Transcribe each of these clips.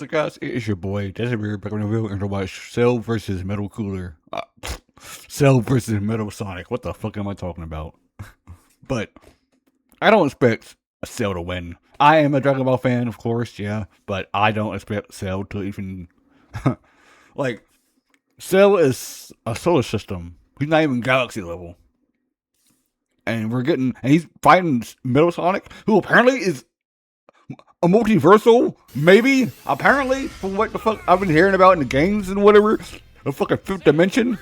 So guys, it's your boy Desiree back on the wheel and watch Cell versus Metal Cooler. Cell versus Metal Sonic. What the fuck am I talking about? But I don't expect Cell to win. I am a Dragon Ball fan, of course, yeah, but I don't expect Cell to even like Cell is a solar system. He's not even galaxy level. And he's fighting Metal Sonic, who apparently is a multiversal, maybe, apparently, from what the fuck I've been hearing about in the games and whatever, a fucking fifth dimension.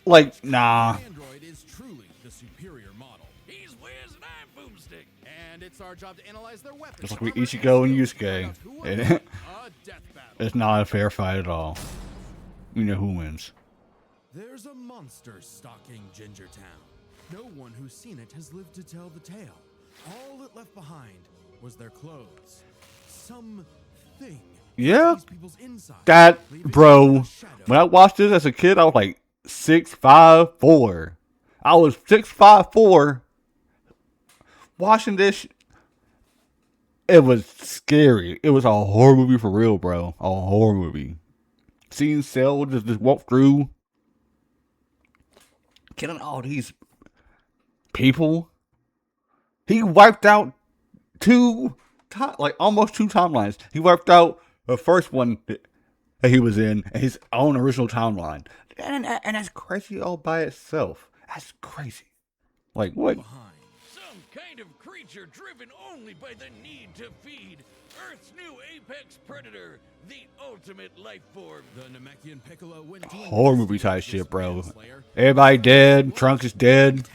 Like, nah. Is truly the superior model. He's Wiz and I'm Boomstick, and it's our job to analyze their weapons. Just like with Ichigo and Yusuke, it's not a fair fight at all. You know who wins. There's a monster stalking Gingertown. No one who's seen it has lived to tell the tale. All it left behind was their clothes. Something. Yeah, that, bro, when I watched this as a kid, I was like 6'5'4". I was 6'5'4". Watching this, it was scary. It was a horror movie for real, bro. A horror movie. Seeing Cell just walk through, killing all these people. He wiped out almost two timelines. He wiped out the first one that he was in, his own original timeline. And that's crazy all by itself. That's crazy. Like, what? Some kind of creature driven only by the need to feed. Earth's new apex predator, the ultimate life form. The Namekian Piccolo went horror movie type shit, bro. Everybody dead. Trunks is dead.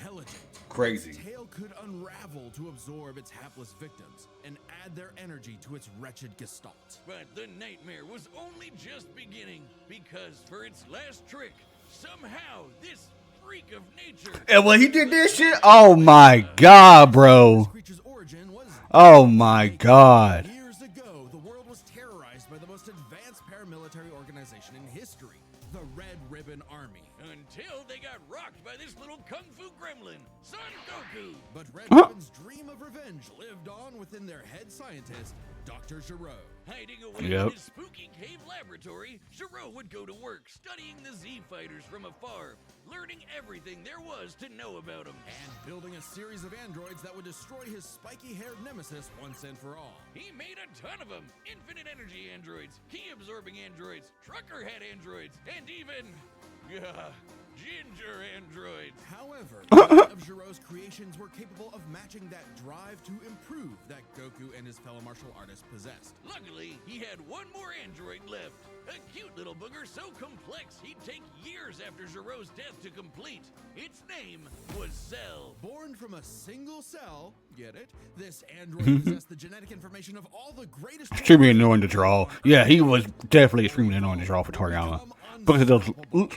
Crazy. Tail could unravel to absorb its hapless victims and add their energy to its wretched gestalt. But the nightmare was only just beginning, because for its last trick, somehow this freak of nature. And when he did this shit, oh my god, bro. Oh my god. Years ago, the world was terrorized by the most advanced paramilitary organization in history, the Red Ribbon Army. Until they got rocked by this little kung fu gremlin, Son Goku. But Red Ribbon's dream of revenge lived on within their head scientist, Dr. Gero. Hiding away in his spooky cave laboratory, Gero would go to work studying the Z-Fighters from afar, learning everything there was to know about them. And building a series of androids that would destroy his spiky-haired nemesis once and for all. He made a ton of them. Infinite energy androids, key-absorbing androids, trucker head androids, and even... ginger androids. However, none of Gero's creations were capable of matching that drive to improve that Goku and his fellow martial artists possessed. Luckily, he had one more android left. A cute little booger so complex he'd take years after Gero's death to complete. Its name was Cell. Born from a single cell, get it? This android possessed the genetic information of all the greatest... Extremely annoying to draw. Yeah, he was definitely extremely annoying to draw for Toriyama. Because of those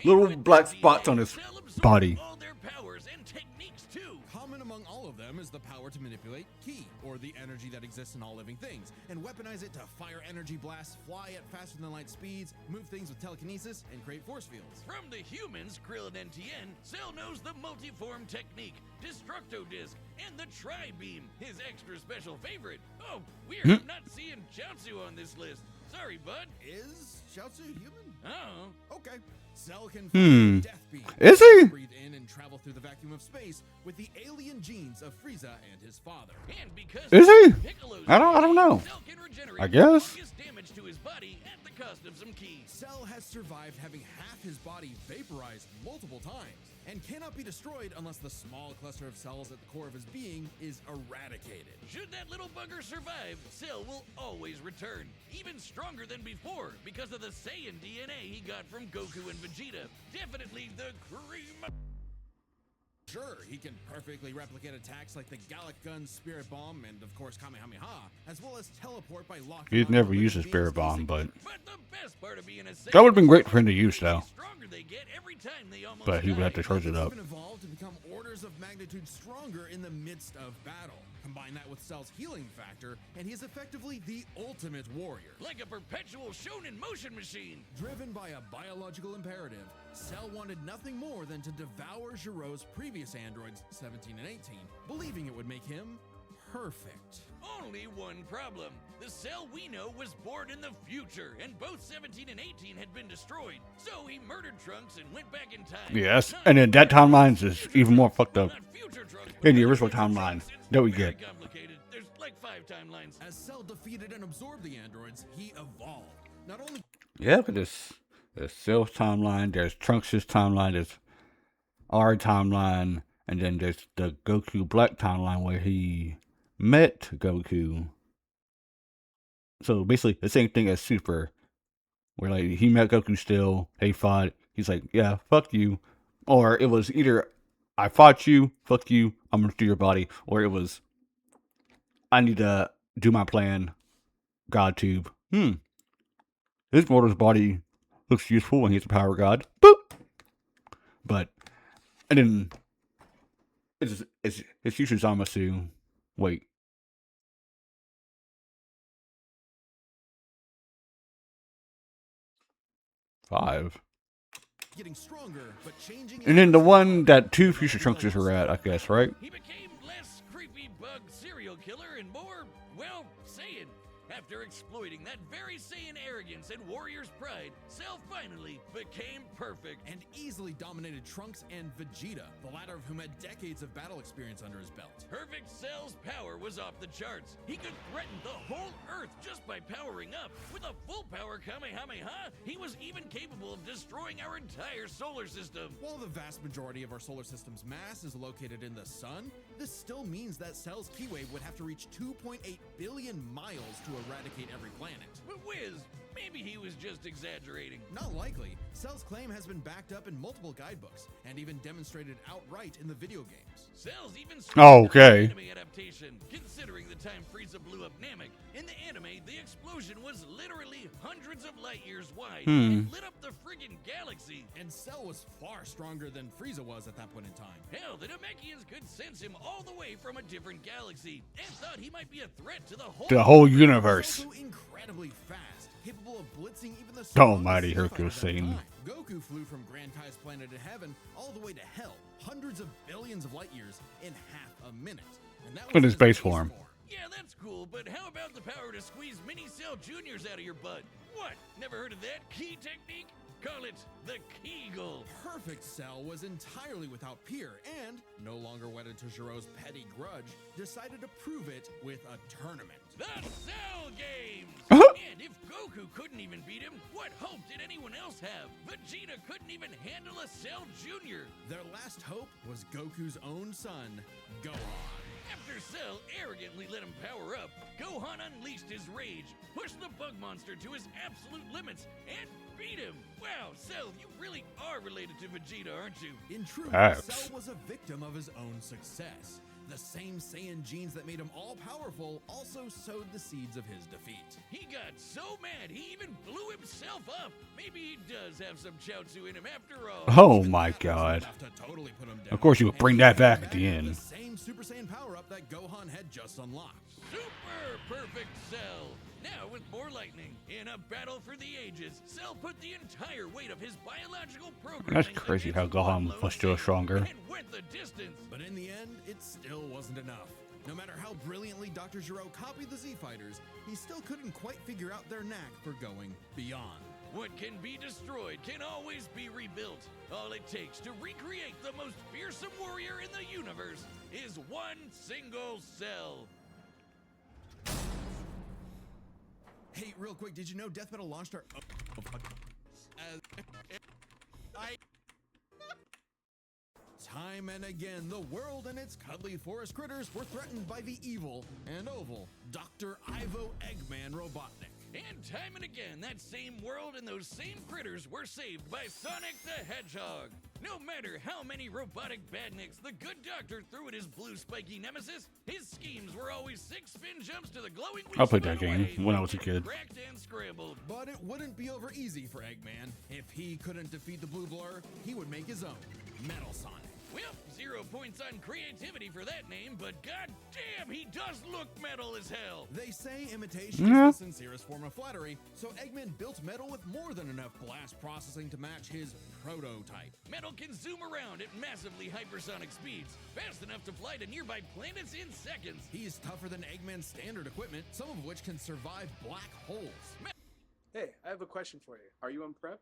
little black spots on his body. All their powers and techniques too. Common among all of them is the power to manipulate ki, or the energy that exists in all living things, and weaponize it to fire energy blasts, fly at faster than light speeds, move things with telekinesis, and create force fields. From the humans, Krillin and Tien, Cell knows the multiform technique, Destructo Disc, and the Tri-Beam, his extra special favorite. Oh, weird, I'm not seeing Chaozu on this list. Sorry, bud. Is Chaozu human? Oh. Okay. Cell can death beam. Is he? Breathe in and travel through the vacuum of space with the alien genes of Frieza and his father. And because is he? Piccolo's I don't know. Cell can regenerate I guess. damage to his body at the cost of some ki. Cell has survived having half his body vaporized multiple times and cannot be destroyed unless the small cluster of cells at the core of his being is eradicated. Should that little bugger survive, Cell will always return, even stronger than before because of the Saiyan DNA he got from Goku and Vegeta. Definitely the cream. Sure, he can perfectly replicate attacks like the Gallic Gun, Spirit Bomb, and of course Kamehameha, as well as teleport by locking. He's never used a Spirit Bomb, but the best part of being a Saiyan, that would have been great for him to use, though. They get every time they almost But he would have to charge it up. Evolved to become orders of magnitude stronger in the midst of battle. Combine that with Cell's healing factor, and he is effectively the ultimate warrior. Like a perpetual shonen motion machine. Driven by a biological imperative, Cell wanted nothing more than to devour Gero's previous androids, 17 and 18, believing it would make him perfect. Only one problem. The Cell we know was born in the future, and both 17 and 18 had been destroyed. So he murdered Trunks and went back in time. Yes, and then that timeline is even more fucked up. Not future Trunks, but In the regular original Trunks. timeline It's that we very get. complicated. There's like 5 timelines. As Cell defeated and absorbed the androids, he evolved. Not only Yeah, but there's Cell's timeline, there's Trunks' timeline, there's our timeline, and then there's the Goku Black timeline where he met Goku. So basically the same thing as Super, where like he met Goku still, they fought, he's like, yeah, fuck you. Or it was either I fought you, fuck you, I'm gonna do your body, or it was I need to do my plan, God tube. His mortal's body looks useful when he's a power god. Boop! But and then it's future Zamasu. Wait. Five. getting stronger, but changing. And then the one that 2 future Trunkses are at, I guess, right? He became less creepy bug serial killer and more, well, Saiyan. After exploiting that very Saiyan arrogance and warrior's pride, Cell finally became perfect. And easily dominated Trunks and Vegeta, the latter of whom had decades of battle experience under his belt. Perfect Cell's power was off the charts. He could threaten the whole Earth just by powering up. With a full power Kamehameha, he was even capable of destroying our entire solar system. While the vast majority of our solar system's mass is located in the sun, this still means that Cell's Ki Wave would have to reach 2.8 billion miles to eradicate every planet. But Wiz, maybe he was just exaggerating. Not likely. Cell's claim has been backed up in multiple guidebooks, and even demonstrated outright in the video games. Cell's even Oh, okay. anime adaptation, considering the time Frieza blew up Namek. In the anime, the explosion was literally hundreds of light years wide and lit up the friggin' galaxy. And Cell was far stronger than Frieza was at that point in time. Hell, the Namekians could sense him all the way from a different galaxy and thought he might be a threat to the whole universe. Also incredibly fast, capable of blitzing even the Almighty strongest Hercules fighter at the Satan. time. Goku flew from Grand Kai's planet of heaven all the way to hell, hundreds of billions of light years in half a minute. And that was In his base form. Yeah, that's cool, but how about the power to squeeze mini Cell Juniors out of your butt? What? Never heard of that key technique? Call it the Kegel. Perfect Cell was entirely without peer and, no longer wedded to Jiro's petty grudge, decided to prove it with a tournament. The Cell Games! And if Goku couldn't even beat him, what hope did anyone else have? Vegeta couldn't even handle a Cell Jr. Their last hope was Goku's own son, Gohan. After Cell arrogantly let him power up, Gohan unleashed his rage, pushed the bug monster to his absolute limits, and beat him. Wow, Cell, you really are related to Vegeta, aren't you? In truth, Facts. Cell was a victim of his own success. The same Saiyan genes that made him all-powerful also sowed the seeds of his defeat. He got so mad, he even blew himself up. Maybe he does have some Chaozu in him after all. Oh my god. Enough to totally put him down. Of course you would bring And that he back came at the with end. The same Super Saiyan power-up that Gohan had just unlocked. Super perfect Cell. Now with more lightning, in a battle for the ages, Cell put the entire weight of his biological programming. That's crazy how against Gohan one was lone still Saiyan stronger. And went the distance. But in the end, it still wasn't enough. No matter how brilliantly Dr. Gero copied the Z-Fighters, he still couldn't quite figure out their knack for going beyond. What can be destroyed can always be rebuilt. All it takes to recreate the most fearsome warrior in the universe is one single cell. Hey, real quick, did you know Death Metal launched our... Time and again, the world and its cuddly forest critters were threatened by the evil and oval Dr. Ivo Eggman Robotnik. And time and again, that same world and those same critters were saved by Sonic the Hedgehog. No matter how many robotic badniks the good doctor threw at his blue spiky nemesis, his schemes were always 6 spin jumps to the glowing I played spin that game away, when I was a kid. Cracked and scrambled. But it wouldn't be over easy for Eggman. If he couldn't defeat the Blue Blur, he would make his own, Metal Sonic. Well, 0 points on creativity for that name, but goddamn, he does look metal as hell. They say imitation is the sincerest form of flattery, so Eggman built Metal with more than enough blast processing to match his prototype. Metal can zoom around at massively hypersonic speeds, fast enough to fly to nearby planets in seconds. He's tougher than Eggman's standard equipment, some of which can survive black holes. Hey, I have a question for you. Are you on prep?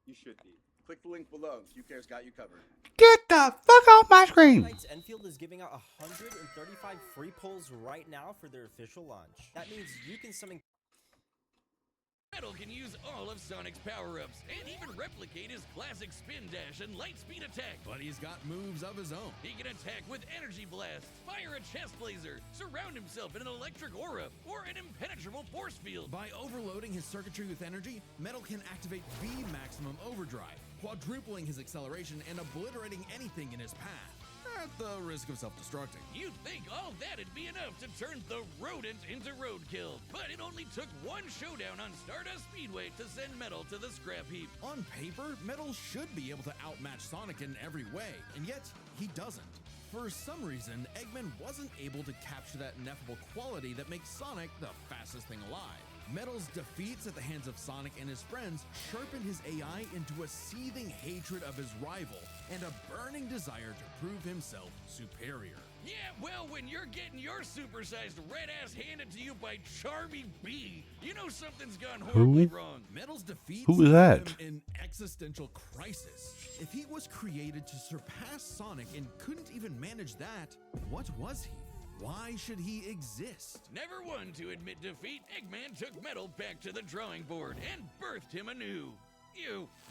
You should be. Click the link below. QCare's got you covered. Get the fuck off my screen! Tonight's Enfield is giving out 135 free pulls right now for their official launch. That means you can summon Metal can use all of Sonic's power-ups, and even replicate his classic spin dash and light speed attack. But he's got moves of his own. He can attack with energy blast, fire a chest laser, surround himself in an electric aura, or an impenetrable force field. By overloading his circuitry with energy, Metal can activate V Maximum Overdrive, quadrupling his acceleration and obliterating anything in his path, at the risk of self-destructing. You'd think all that'd be enough to turn the rodent into roadkill, but it only took one showdown on Stardust Speedway to send Metal to the scrap heap. On paper, Metal should be able to outmatch Sonic in every way, and yet he doesn't. For some reason, Eggman wasn't able to capture that ineffable quality that makes Sonic the fastest thing alive. Metal's defeats at the hands of Sonic and his friends sharpened his AI into a seething hatred of his rival and a burning desire to prove himself superior. Yeah, well, when you're getting your supersized red ass handed to you by Charmy B, you know something's gone horribly wrong. Metal's defeats Who is that? left him in existential crisis. If he was created to surpass Sonic and couldn't even manage that, what was he? Why should he exist? Never one to admit defeat, Eggman took Metal back to the drawing board and birthed him anew.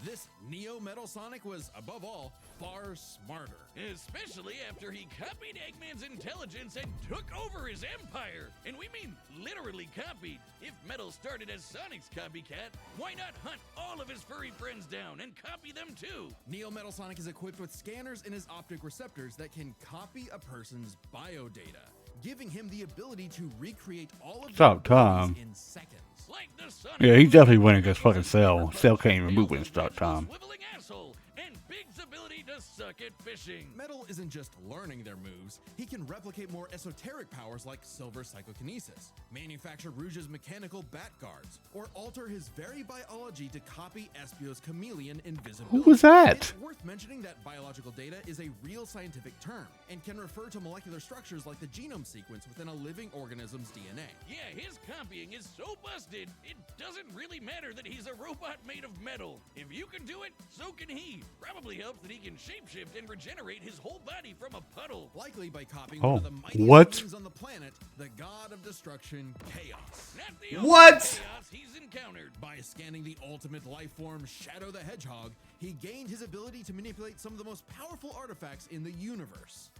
This Neo Metal Sonic was, above all, far smarter. Especially after he copied Eggman's intelligence and took over his empire. And we mean literally copied. If Metal started as Sonic's copycat, why not hunt all of his furry friends down and copy them too? Neo Metal Sonic is equipped with scanners in his optic receptors that can copy a person's biodata, giving him the ability to recreate all of Stop their abilities time. in seconds. Like the Sonic Yeah, he's definitely winning against fucking Cell. Cell can't even move in stock time. Swiveling asshole and Big's ability to suck at fishing. Metal isn't just learning their moves, he can replicate more esoteric powers like Silver Psychokinesis, manufacture Rouge's mechanical bat guards, or alter his very biology to copy Espio's chameleon invisibility. Who was that? It's worth mentioning that biological data is a real scientific term and can refer to molecular structures like the genome sequence within a living organism's DNA. Yeah, his copying is so busted, it doesn't really matter that he's a robot made of metal. If you can do it, so can he. Probably helps that he can shapeshift and regenerate his whole body from a puddle. Likely by copying Oh, one of the mightiest what? beings on the planet, the god of destruction, Chaos. Not the What? only chaos he's encountered. By scanning the ultimate life form, Shadow the Hedgehog, he gained his ability to manipulate some of the most powerful artifacts in the universe.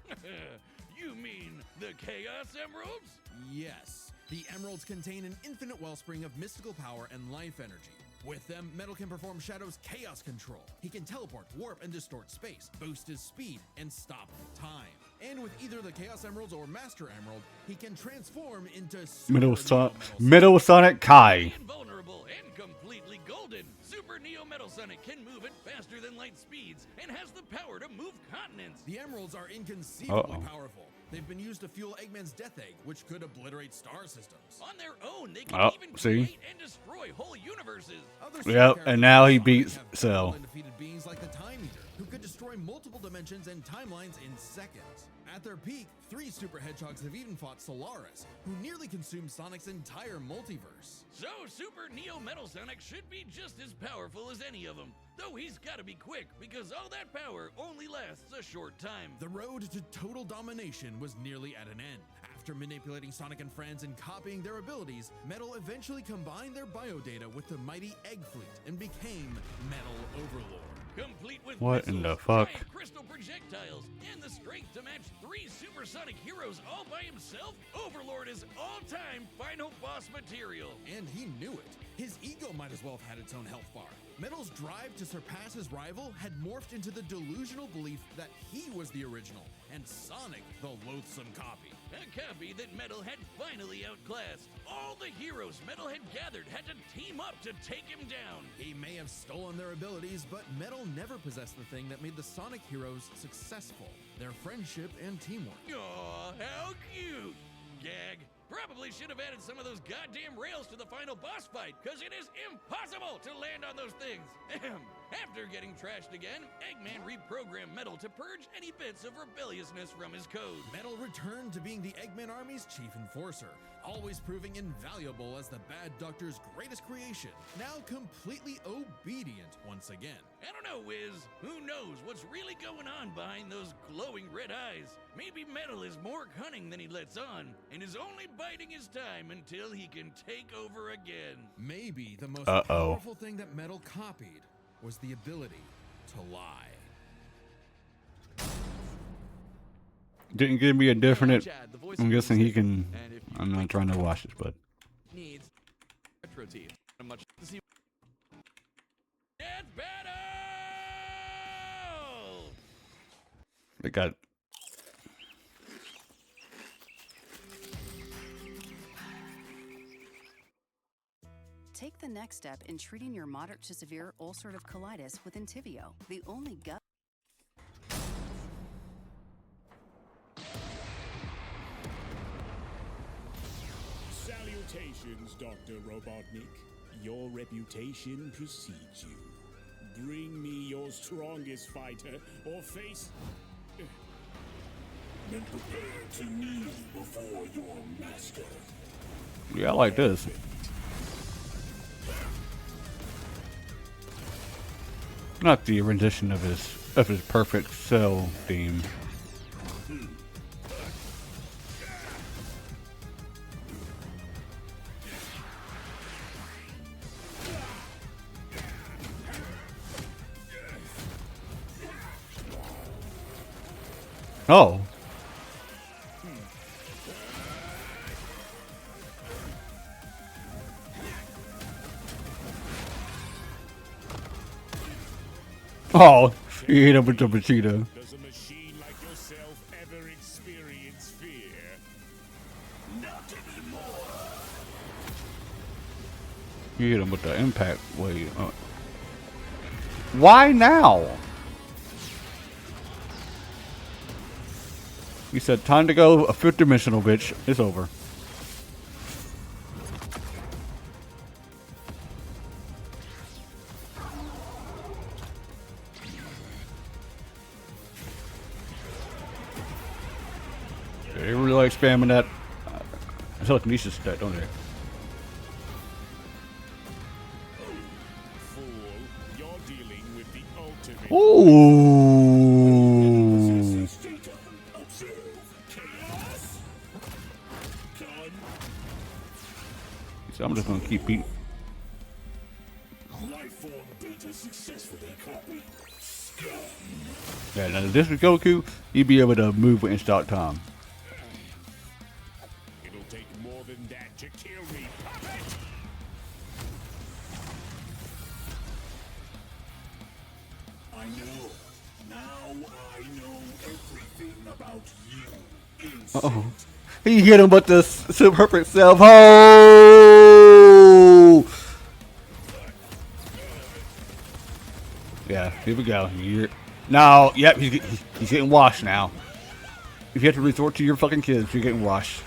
You mean the Chaos Emeralds? Yes, the emeralds contain an infinite wellspring of mystical power and life energy. With them, Metal can perform Shadow's chaos control. He can teleport, warp, and distort space, boost his speed, and stop time. And with either the Chaos Emeralds or Master Emerald, he can transform into Super Metal Sonic Kai. Invulnerable and completely golden, Super Neo Metal Sonic can move at faster than light speeds and has the power to move continents. The emeralds are inconceivably Uh-oh. powerful. They've been used to fuel Eggman's Death Egg, which could obliterate star systems. On their own, they can Oh, even see? create and destroy whole universes. Other Yep, supercharacters and now he Sonic beats have Cell. battled and defeated beings like the Time Eater, who could destroy multiple dimensions and timelines in seconds. At their peak, 3 Super Hedgehogs have even fought Solaris, who nearly consumed Sonic's entire multiverse. So Super Neo Metal Sonic should be just as powerful as any of them. Though he's gotta be quick, because all that power only lasts a short time. The road to total domination was nearly at an end. After manipulating Sonic and friends and copying their abilities, Metal eventually combined their biodata with the mighty Egg Fleet and became Metal Overlord. Complete with What in missiles, the fuck? giant crystal projectiles, and the strength to match 3 supersonic heroes all by himself, Overlord is all-time final boss material. And he knew it. His ego might as well have had its own health bar. Metal's drive to surpass his rival had morphed into the delusional belief that he was the original, and Sonic the loathsome copy. A copy that Metal had finally outclassed. All the heroes Metal had gathered had to team up to take him down. He may have stolen their abilities, but Metal never possessed the thing that made the Sonic heroes successful: their friendship and teamwork. Aw, how cute! Gag. Probably should have added some of those goddamn rails to the final boss fight, because it is impossible to land on those things. Ahem. After getting trashed again, Eggman reprogrammed Metal to purge any bits of rebelliousness from his code. Metal returned to being the Eggman Army's chief enforcer, always proving invaluable as the Bad Doctor's greatest creation, now completely obedient once again. I don't know, Wiz. Who knows what's really going on behind those glowing red eyes? Maybe Metal is more cunning than he lets on, and is only biding his time until he can take over again. Maybe the most powerful thing that Metal copied was the ability to lie. Didn't give me a definite. Chad, the voice I'm of guessing he music. can. And if you I'm not trying to watch this, but needs retro teeth. Much to see. It's battle! it got. Take the next step in treating your moderate to severe ulcerative colitis with Entyvio, the only gut. Salutations, Dr. Robotnik. Your reputation precedes you. Bring me your strongest fighter or face... Then prepare to kneel before your master. Yeah, I like this. Not the rendition of his perfect cell theme. Oh. Oh, he hit him with the Vegeta. Does a machine like yourself ever experience fear? Not anymore. He hit him with the impact wave. Why now? He said, time to go a fifth dimensional, bitch. It's over. They really like spamming that telekinesis stat, don't they? Fool, you're dealing with the ultimate. Ooh. So I'm just gonna keep beating. Lifeform beta successfully copied. Yeah, now if this was Goku, he'd be able to move in stock time. It'll take more than that to kill me, puppet! I know. Now I know everything about you. Uh-oh. He hit him with the perfect self. Oh! Yeah, here we go. No, yep, he's getting washed now. If you have to resort to your fucking kids, you're getting washed.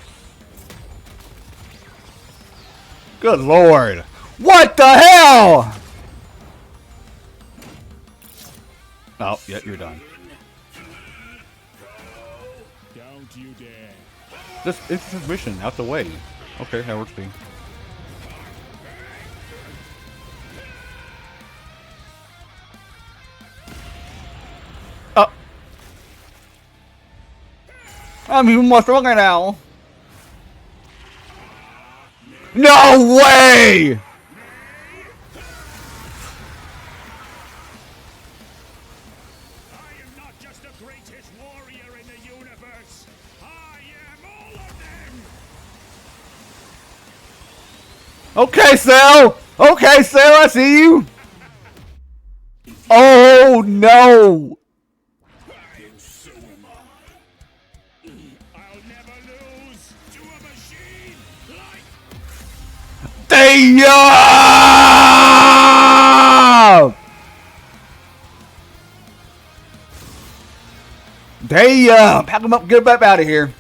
Good lord. What the hell? Oh, yeah, you're done. Don't you dare. This instant mission out the way. Okay, that works too. Oh. I'm even more stronger now. No way! I am not just the greatest warrior in the universe. I am all of them. Okay, Cell! Okay, Cell, I see you. Oh no! And so am I. I'll never lose to a machine like Damn! Damn! Pack him up, get him up out of here.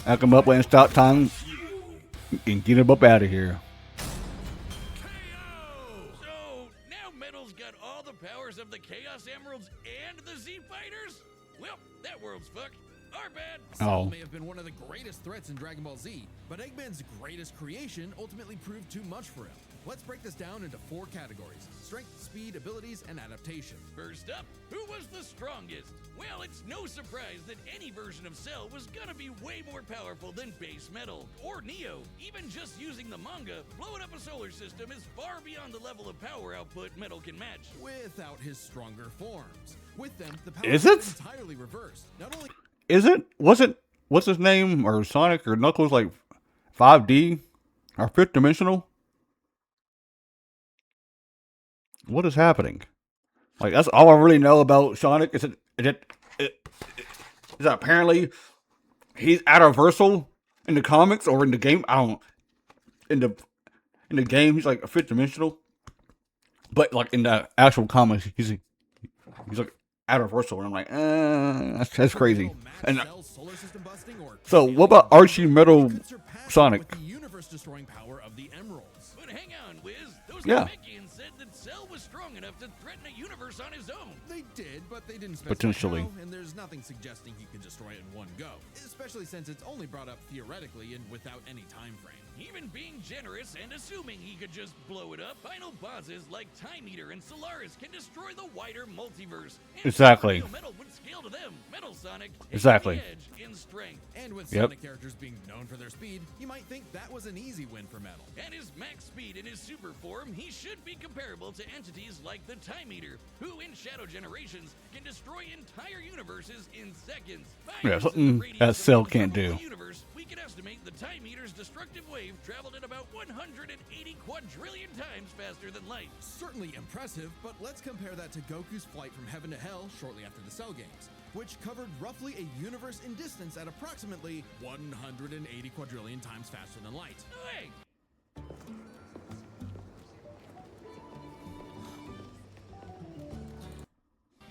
Pack him up when stop time and get him up out of here. So, now Metal's got all the powers of the Chaos Emeralds and the Z Fighters? Well, that world's fucked. Our bad. Cell Oh. may have been one of the greatest threats in Dragon Ball Z, but Eggman's greatest creation ultimately proved too much for him. Let's break this down into 4 categories: strength, speed, abilities, and adaptation. First up, who was the strongest? Well, it's no surprise that any version of Cell was gonna be way more powerful than base Metal or Neo. Even just using the manga, blowing up a solar system is far beyond the level of power output Metal can match. Without his stronger forms. With them, the power Is is it? entirely reversed. Not only Is it? Wasn't what's his name or Sonic or Knuckles like 5D or 5th dimensional? What is happening? Like that's all I really know about Sonic. Is that apparently he's Universal in the comics or in the game? I don't. In the game, he's like a 5th dimensional, but like in the actual comics, he's like Universal, and I'm like, that's crazy. And Cell's solar system busting or so, what about Archie Metal could surpass Sonic? with the universe-destroying power of the Emeralds. But hang on, Wiz. Those Yeah. Namekians said that Cell was strong enough to threaten a universe on his own. They did, but they didn't specify Potentially. how, and there's nothing suggesting he could destroy it in one go, especially since it's only brought up theoretically and without any time frame. Even being generous and assuming he could just blow it up, final bosses like Time Eater and Solaris can destroy the wider multiverse. And Exactly. Super Metal would scale to them. Metal Sonic takes Exactly. the edge in strength. And with Yep. Sonic characters being known for their speed, you might think that was an easy win for Metal. At his max speed in his super form, he should be comparable to entities like the Time Eater, who in Shadow Generations can destroy entire universes in seconds. Yeah, something that Cell can't do. Universe, we can estimate the Time Eater's destructive wave traveled at about 180 quadrillion times faster than light. Certainly impressive, but let's compare that to Goku's flight from heaven to hell shortly after the Cell games, which covered roughly a universe in distance at approximately 180 quadrillion times faster than light. Hey,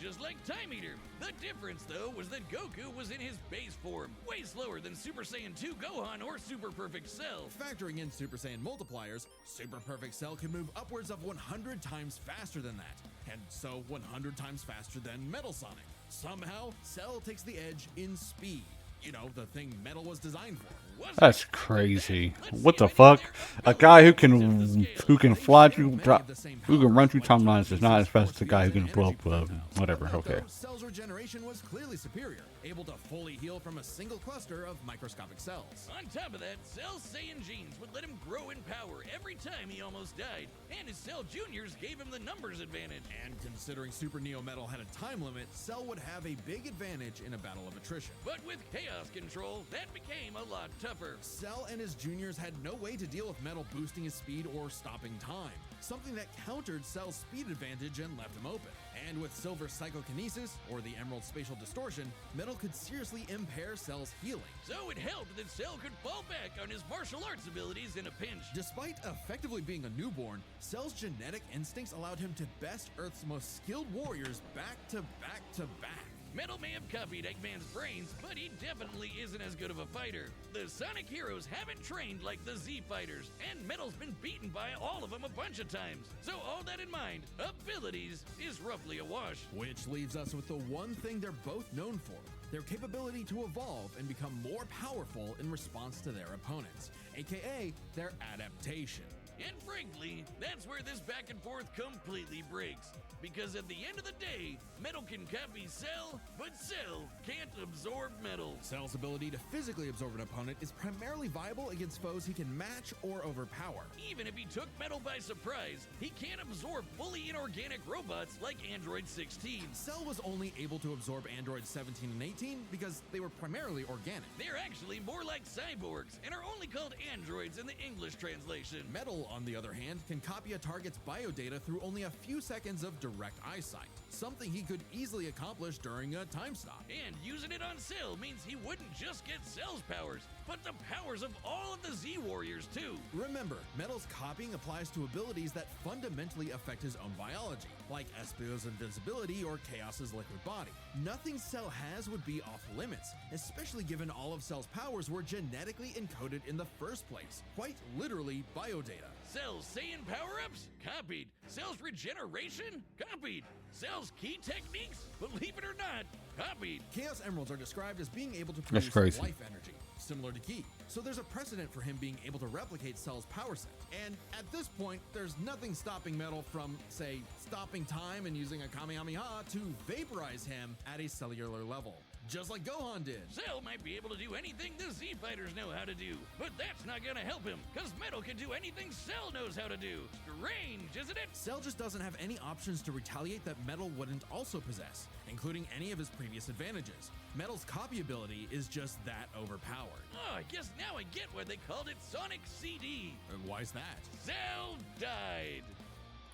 just like Time Eater. The difference, though, was that Goku was in his base form, way slower than Super Saiyan 2 Gohan or Super Perfect Cell. Factoring in Super Saiyan multipliers, Super Perfect Cell can move upwards of 100 times faster than that, and so 100 times faster than Metal Sonic. Somehow, Cell takes the edge in speed. You know, the thing Metal was designed for. That's crazy. What the fuck? A guy who can fly through, who can run through timelines is not as fast as a guy who can blow up, whatever. Okay. Cell's regeneration was clearly superior, able to fully heal from a single cluster of microscopic cells. On top of that, Cell's Saiyan genes would let him grow in power every time he almost died, and his Cell Juniors gave him the numbers advantage. And considering Super Neo Metal had a time limit, Cell would have a big advantage in a battle of attrition. But with Chaos Control, that became a lot tougher. Cell and his juniors had no way to deal with Metal boosting his speed or stopping time, something that countered Cell's speed advantage and left him open. And with Silver's psychokinesis, or the Emerald spatial distortion, Metal could seriously impair Cell's healing. So it helped that Cell could fall back on his martial arts abilities in a pinch. Despite effectively being a newborn, Cell's genetic instincts allowed him to best Earth's most skilled warriors back to back to back. Metal may have copied Eggman's brains, but he definitely isn't as good of a fighter. The Sonic heroes haven't trained like the Z fighters, and Metal's been beaten by all of them a bunch of times. So all that in mind, abilities is roughly a wash. Which leaves us with the one thing they're both known for: their capability to evolve and become more powerful in response to their opponents, aka their adaptation. And frankly, that's where this back and forth completely breaks. Because at the end of the day, Metal can copy Cell, but Cell can't absorb Metal. Cell's ability to physically absorb an opponent is primarily viable against foes he can match or overpower. Even if he took Metal by surprise, he can't absorb fully inorganic robots like Android 16. Cell was only able to absorb Android 17 and 18 2018 because they were primarily organic. They're actually more like cyborgs and are only called androids in the English translation. Metal, on the other hand, can copy a target's biodata through only a few seconds of direct eyesight, something he could easily accomplish during a time stop. And using it on Cell means he wouldn't just get Cell's powers, but the powers of all of the Z-Warriors too. Remember, Metal's copying applies to abilities that fundamentally affect his own biology, like Espio's invincibility or Chaos's liquid body. Nothing Cell has would be off limits, especially given all of Cell's powers were genetically encoded in the first place. Quite literally, biodata. Cell's Saiyan power-ups? Copied. Cell's regeneration? Copied. Cell's key techniques? Believe it or not, copied. Chaos Emeralds are described as being able to That's produce crazy. life energy, similar to Ki. So there's a precedent for him being able to replicate Cell's power set. And at this point, there's nothing stopping Metal from, say, stopping time and using a Kamehameha to vaporize him at a cellular level. Just like Gohan did. Cell might be able to do anything the Z-Fighters know how to do, but that's not gonna help him, cause Metal can do anything Cell knows how to do. Strange, isn't it? Cell just doesn't have any options to retaliate that Metal wouldn't also possess, including any of his previous advantages. Metal's copy ability is just that overpowered. Oh, I guess now I get why they called it Sonic CD. And why's that? Cell died.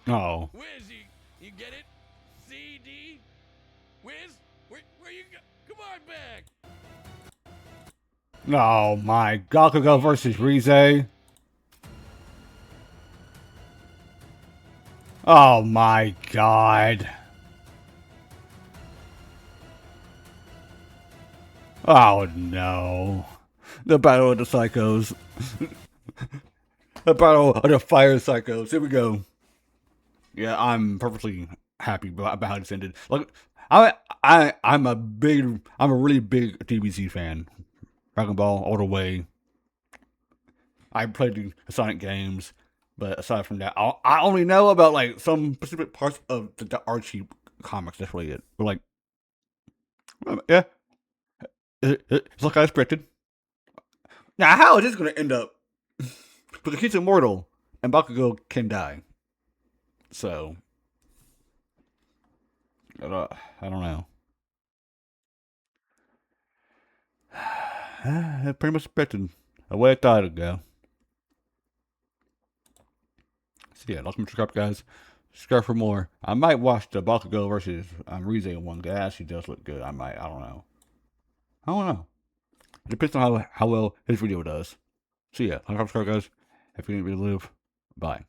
Oh. Wiz, you get it? CD? Wiz, where you go? Come on back. Oh my. Gakugo versus Rize. Oh my god. Oh no. The battle of the psychos. The battle of the fire psychos. Here we go. Yeah, I'm perfectly happy about how this ended. Like, I'm a really big DBZ fan. Dragon Ball all the way. I played the Sonic games, but aside from that, I only know about like some specific parts of the Archie comics. That's really it. But like, yeah, it's like I expected. Now, how is this going to end up? Because he's immortal, and Bakugo can die. So, I don't know. I pretty much expected the way I thought it'd go. So yeah, like and subscribe, guys. Subscribe for more. I might watch the Bakugo versus Rize one. That actually does look good. I might. I don't know. It depends on how well his video does. So yeah, like and subscribe, guys. If you didn't really live, bye.